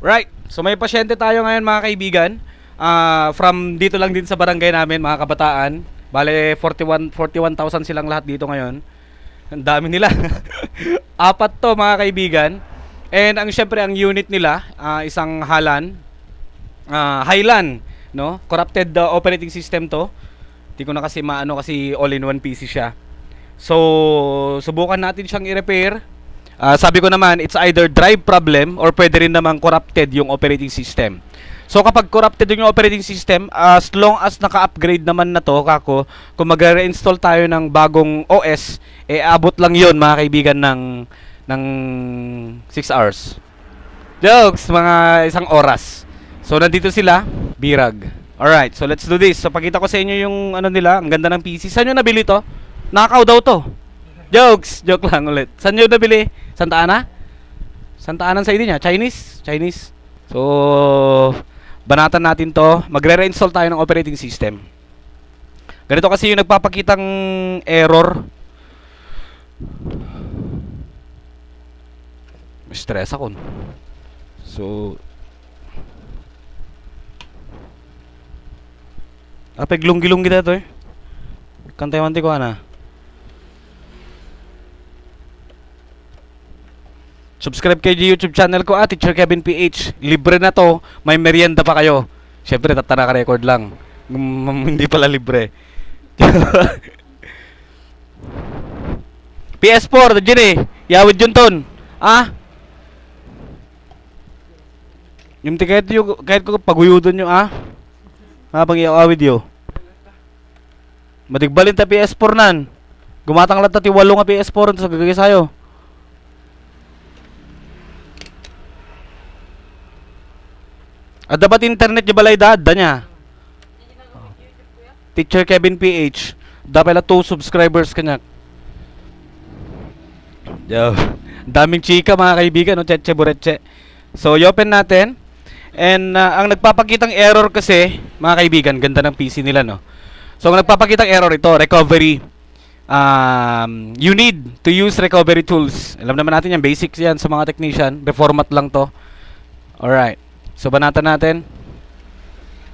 Right. So may pasyente tayo ngayon mga kaibigan. From dito lang din sa barangay namin mga kabataan. Bale 41,000 silang lahat dito ngayon. Ang dami nila. Apat to mga kaibigan. And syempre ang unit nila, isang Highland, no? Corrupted operating system to. Hindi ko na kasi maano kasi all-in-one PC siya. So subukan natin siyang i-repair. Sabi ko naman, it's either drive problem or pwede rin naman corrupted yung operating system. So kapag corrupted yung operating system, as long as naka-upgrade naman na to, kako, kung mag-reinstall tayo ng bagong OS, abot lang yon mga kaibigan ng 6 hours. Jokes, mga isang oras. So nandito sila, Birag. Alright, so let's do this. So pakita ko sa inyo yung ano nila, ang ganda ng PC. Saan nyo nabili to? Nakaw daw to. Jokes, joke lang ulit. Saan nyo nabili? Santa Ana? Santa Ana sa ID niya? Chinese. So banatan natin to. Magre-reinstall tayo ng operating system. Ganito kasi yung nagpapakitang error. Stress ako. So peglunggi-lunggi na to eh. Kantay-wanti ko na. Subscribe kayo sa YouTube channel ko Teacher Kevin PH. Libre na to. May merienda pa kayo. Siyempre tatara ka record lang. Hindi pala libre. PS4 dyan eh. Yawid yun ton. Yung tiket yung kahit ko paguyudon nyo habang i-awid yo. Matigbalin ta PS4 nan. Gumatang lang ta ti 8 nga PS4 sa gagay sayo. At dapat internet yung balay da niya. Teacher Kevin PH. Dapat lang 2 subscribers kanya. Yo. Daming chika mga kaibigan, no? Cheche bureche. So i-open natin. And ang nagpapakitang error kasi, mga kaibigan, ganda ng PC nila, no? So ang nagpapakitang error ito, recovery. You need to use recovery tools. Alam naman natin yan, basics yan sa mga technician. Reformat lang to. Alright. So banatan natin.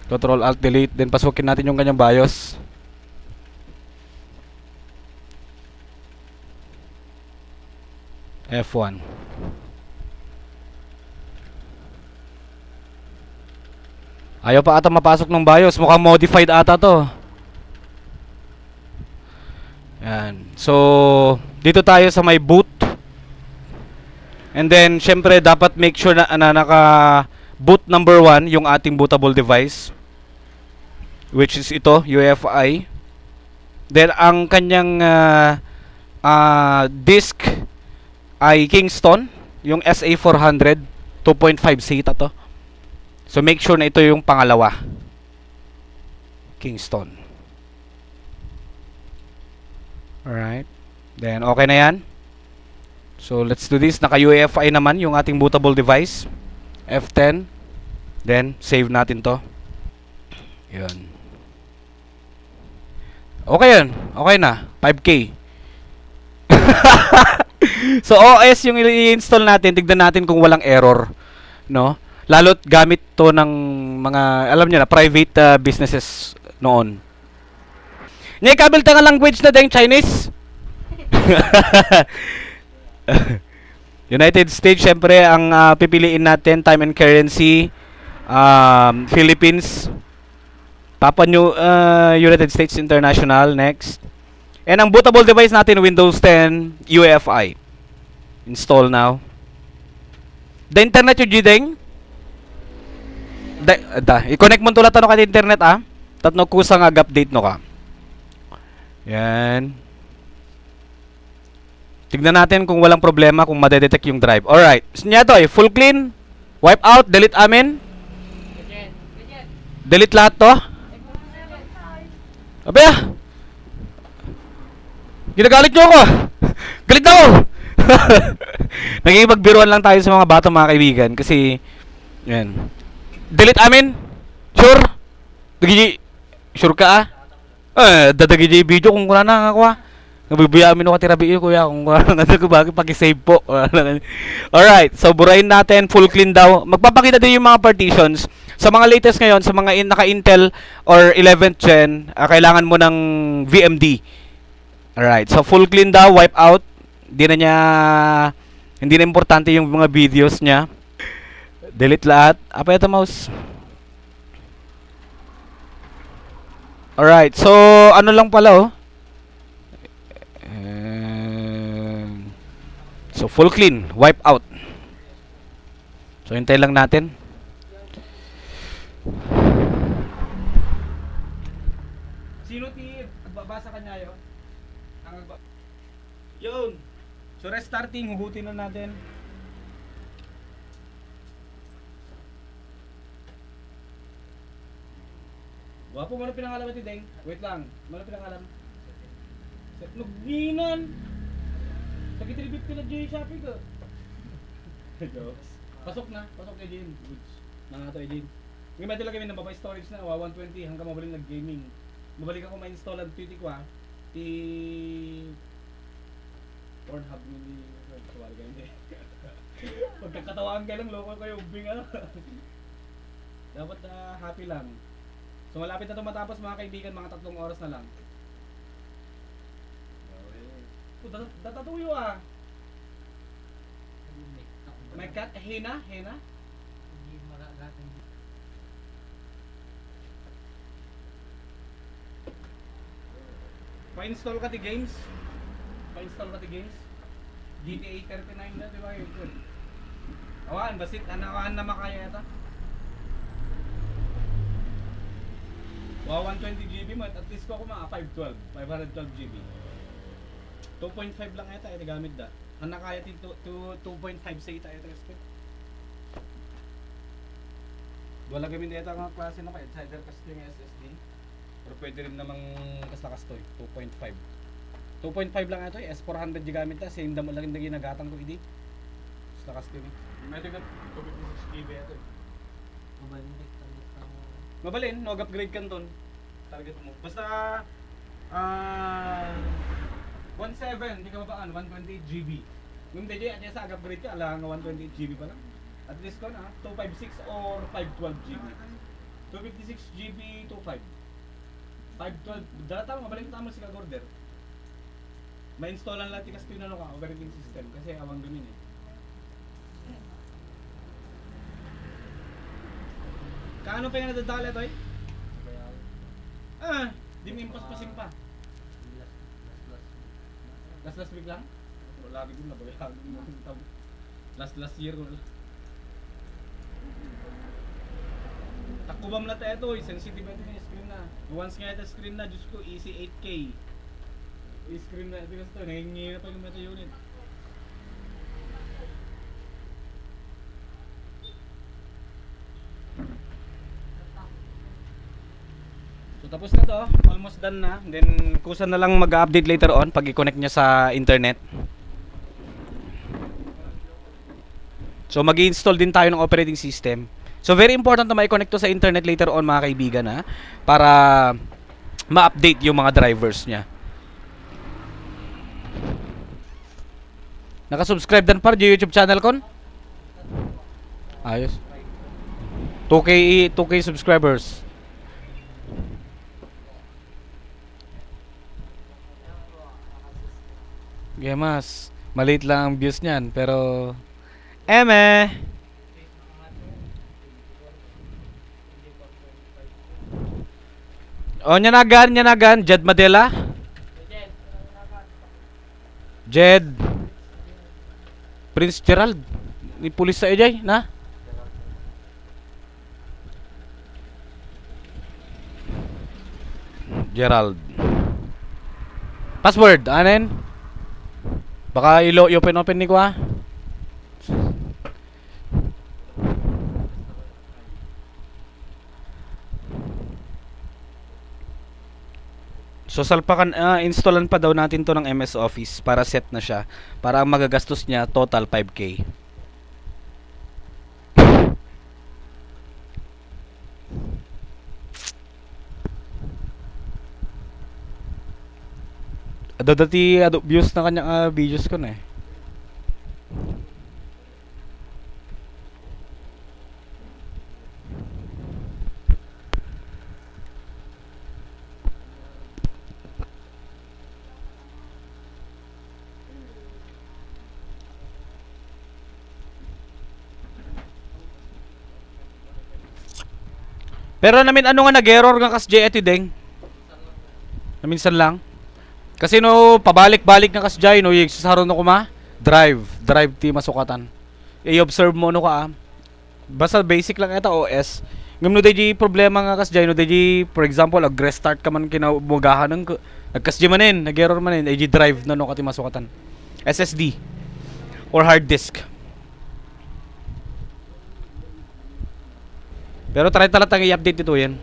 Control Alt Delete. Then pasukin natin yung kanyang BIOS. F1. Ayaw pa ata mapasok ng BIOS. Mukhang modified ata to. Yan. So dito tayo sa may boot. And then syempre dapat make sure na naka boot number 1 yung ating bootable device, which is ito, UEFI. Then ang kanyang disk ay Kingston, yung SA400 2.5 SATA to. So make sure na ito yung pangalawa, Kingston. Alright. Then okay na yan. So let's do this. Naka UEFI naman yung ating bootable device. F10. Then save natin to. Yun. Okay yun. Okay na. 5K. So OS yung i-install natin. Tignan natin kung walang error, no? Lalo't gamit to ng mga, alam nyo na, private businesses noon. Nye kabel tanga language na deng Chinese. United States, syempre ang pipiliin natin, time and currency. Philippines, United States International. Next. And ang bootable device natin, Windows 10 UEFI. Install now. The internet yung jideng. I-connect mo tulad ka internet tatno kusang update no ka. Yan. Tignan natin kung walang problema, kung madedetect yung drive. Alright. Niya to full clean. Wipe out. Delete amin. Delete lahat to. Abe ginagalit nyo ako. Galit na ako. Nagigipagbiruan lang tayo sa mga bata mga kaibigan. Kasi yan. Delete amin. Sure. Sure ka dadagi video kung wala na ako Nabibiya amin ako tirabi yun, kuya. Kung ano ko bakit paki-save po. Alright, so burahin natin. Full clean daw. Magpapakita din yung mga partitions. Sa mga latest ngayon, sa mga naka-Intel or 11th gen, kailangan mo ng VMD. Alright, so full clean daw, wipe out. Hindi na importante yung mga videos niya. Delete lahat. Apa ito mouse? Alright, so ano lang pala oh. So full clean, wipe out. So hintay lang natin. Sino ti babasa kanya yun? Yun. So restarting, hugutin na natin. Wapo mo na pinangalan ti Deng. Wait lang. Ano pinangalan? Nagginan. Pagkitribute ko na J Shopee ko. Jokes. Pasok kay Jin. Goods. Nangato kay Jin. Ngayon may talaga kami ng babay storage na 120 hanggang mabaling nag-gaming. Mabalik ako ma-install ang tweety ko ha. Pornhub ni Suwari ka hindi. Pagkakatawaan ka lang, loko kayo, ubing ha. Dapat happy lang. So malapit na ito matapos mga kaibigan, mga 3 oras na lang. Datatuyo ah. May cat, hena? Pa-install ka ti games? GTA 39 na, di ba? Yun. Awan, basit, anakaan na makaya ito. 120 GB mo, at least ko ako mga 512 GB. 2.5 lang ito, ito gamit da. Ang nakaya din 2.5 sa ita ito expect. Wala gamit dito ang klase na pa, insider kasi yung SSD. Pero pwede rin namang kas to, 2.5. 2.5 lang ito, S400 gamit da, same damo lang yung ginagatang ko idi. Kas to ni. May dagat 256 GB ito. Mabalin, no-upgrade kan ton. Target mo. Basta 1.7, hindi ka mapaan, 128 GB. Yung DJ, at sa upgrade ka, alang 128 GB pa lang. At least ko na, 256 or 512 GB. 256 GB, 25. 512, data mo, mabalik tama si kag-order. Ma-installan lang tikas ko yung operating system, kasi awang gamin eh. Kaano pa yung nadadala ito eh? Di mo impos-pasing pa. Last week lang? Lagi din nabayag. Last year ko lang. Takubam na ito eh. Sensitive ito yung screen na. Once nga ito screen na, Diyos ko, easy 8K. I-screen na ito kasi ito. Nangingi na pa yung meta unit. So tapos na to, almost done na. Then kusa na lang mag-update later on pag i-connect niya sa internet. So mag-i-install din tayo ng operating system. So very important na ma-connect to sa internet later on mga kaibigan ha, para ma-update yung mga drivers niya. Naka-subscribe dan par yung YouTube channel kon? Ayos. 2K subscribers. Gemas, maliit lang ang views niyan, pero eme. O nyanagan, Jed Madela. Jed Prince Gerald. Ni pulis sa ejay, na? Gerald. Password, anen? Baka i-open ni ko ha. So salpakan, installan pa daw natin to ng MS Office para set na siya. Para ang magagastos niya total 5K. Dati views na kanyang videos ko na eh. Pero namin ano nga nag-error nga kas JT ding. Na minsan lang. Kasi no pabalik-balik nga kas Jay no yung sasaron no kuma drive ti masukatan. I-observe mo no ka. Basta basic lang ito OS. Ngam no DJ problema nga kas Jay no DJ for example ag-restart ka man kinabugahan ng nagkas Jay manin, nag-error manin, DJ drive na no kati masukatan. SSD or hard disk. Pero try talatang i-update ito yan.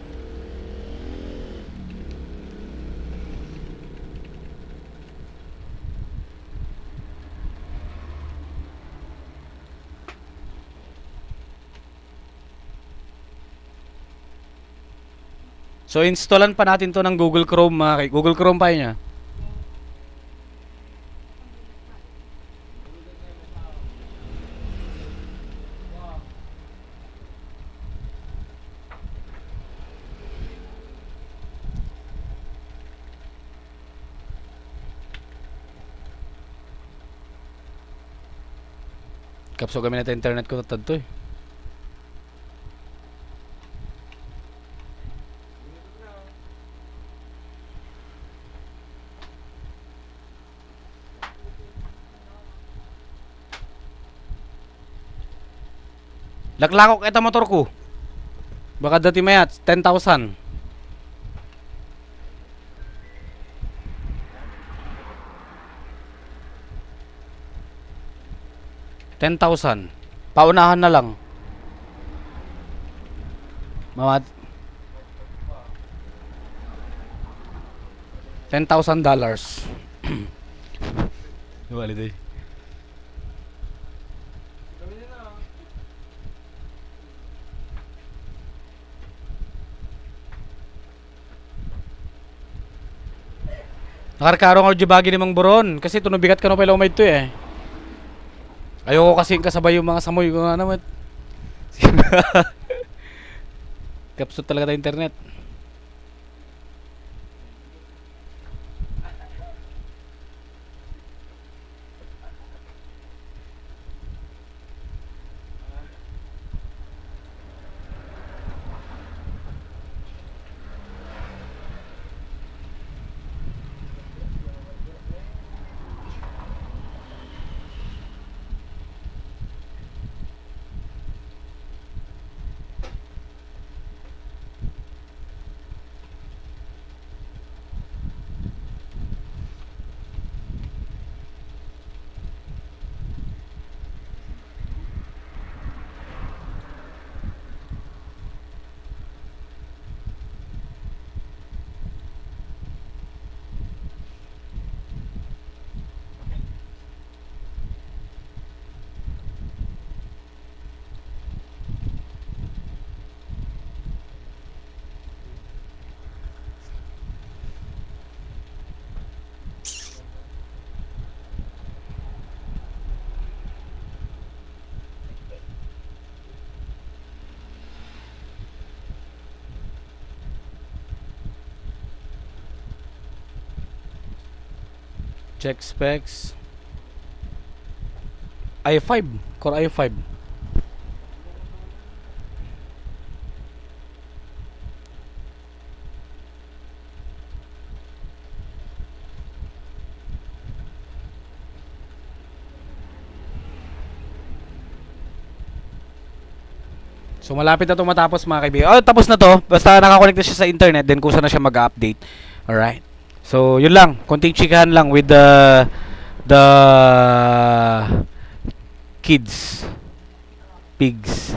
So installan pa natin to ng Google Chrome mga Google Chrome pa niya. Kapso kami natin internet ko tatad to eh. Laklakok eta motor ko. Baka dati mayat 10,000. $10,000. Paunahan na lang. Mamad $10,000. Holiday. Nakarkaro nga jibagi ni Mang Boron kasi tunubigat ka no pala umay to eh. Ayoko kasi kasabay yung mga samoy ko nga naman. Kapsot talaga tayo internet. Check specs. i5, Core i5. So malapit na itong matapos mga kaibigan. Oh, tapos na to. Basta nakakonect na siya sa internet, then kusa na siya mag-update. Alright. So yun lang. Konting chikahan lang with the kids. Pigs.